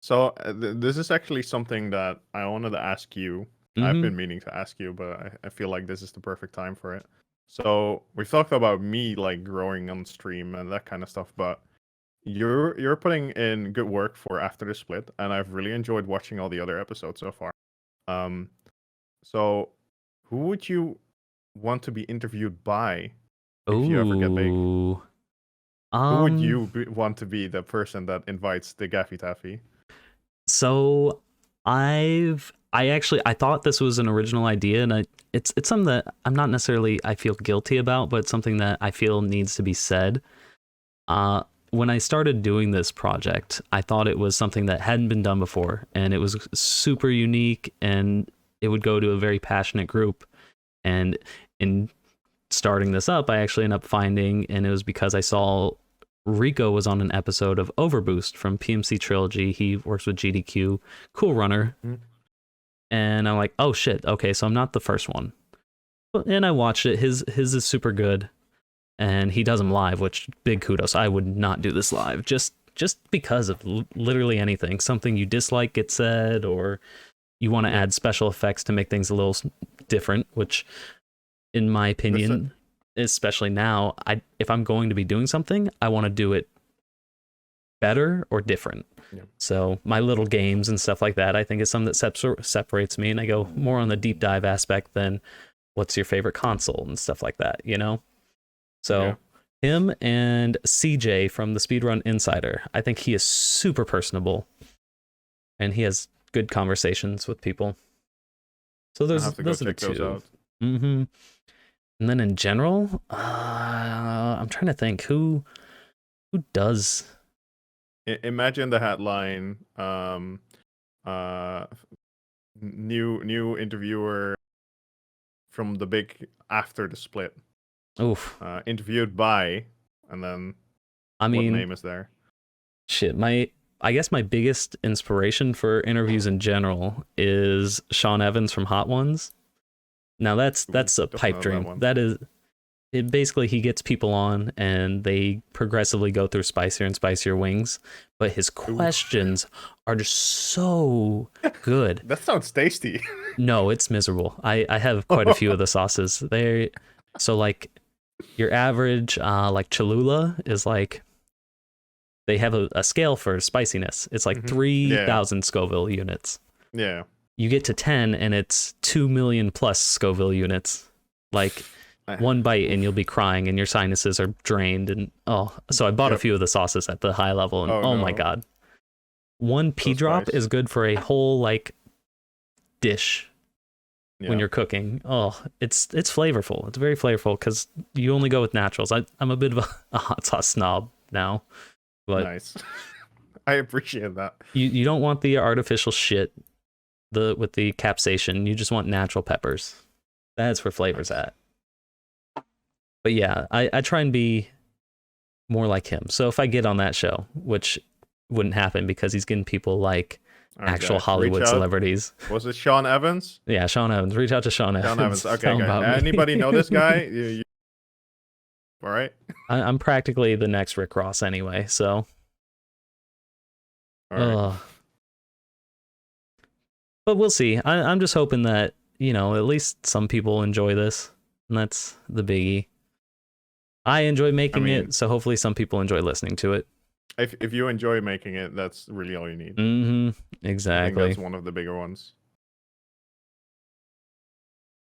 So this is actually something that I wanted to ask you. I've Mm-hmm. been meaning to ask you, but I feel like this is the perfect time for it. So we've talked about me like growing on stream and that kind of stuff, but you're putting in good work for After the Split, and I've really enjoyed watching all the other episodes so far. Um, so who would you want to be interviewed by if you ever get big? Ooh. Who would Um, you want to be the person that invites the Gaffy Taffy? so I thought this was an original idea, and it's something that I'm not necessarily I feel guilty about, but something that I feel needs to be said. When I started doing this project, I thought it was something that hadn't been done before, and it was super unique, and it would go to a very passionate group. And in starting this up, I actually ended up finding, and it was because I saw Rico was on an episode of Overboost from PMC Trilogy. He works with GDQ, cool runner. Mhm. And I'm like, oh shit, okay, so I'm not the first one. And I watched it. His is super good, and he does them live, which big kudos. I would not do this live, just because of literally anything. Something you dislike gets said, or you want to add special effects to make things a little different, which in my opinion, especially now, if I'm going to be doing something, I want to do it better or different. Yeah. So my little games and stuff like that, I think is something that separates me, and I go more on the deep dive aspect than what's your favorite console and stuff like that, you know? So him and CJ from the Speedrun Insider, I think he is super personable, and he has good conversations with people. So those are the two. Mm-hmm. And then in general, I'm trying to think who does. Imagine the headline: new interviewer from the big After the Split. Oof. Interviewed by, and then what name is there? Shit, I guess my biggest inspiration for interviews in general is Sean Evans from Hot Ones. Now that's a pipe dream. That is it. Basically, he gets people on and they progressively go through spicier and spicier wings, but his questions are just so good. That sounds tasty. No, it's miserable. I have quite a few of the sauces. So like your average like Cholula is like, they have a scale for spiciness. It's like 3,000 Scoville units. Yeah. You get to 10 and it's 2 million plus Scoville units. Like one bite and you'll be crying and your sinuses are drained. And so I bought a few of the sauces at the high level, and my God. One P drop is good for a whole like dish when you're cooking. Oh, it's flavorful. It's very flavorful because you only go with naturals. I'm a bit of a hot sauce snob now. But nice. I appreciate that. You don't want the artificial shit with the capsaicin. You just want natural peppers. That's where flavor's at. But yeah, I try and be more like him. So if I get on that show, which wouldn't happen because he's getting people like actual Hollywood celebrities. Was it Sean Evans? Yeah, Sean Evans. Reach out to Sean Evans. Okay, anybody know this guy? All right. I'm practically the next Rick Ross anyway, so. All right. But we'll see. I'm just hoping that, at least some people enjoy this, and that's the biggie. I enjoy making it, so hopefully some people enjoy listening to it. If you enjoy making it, that's really all you need. Mm-hmm. Exactly. I think that's one of the bigger ones.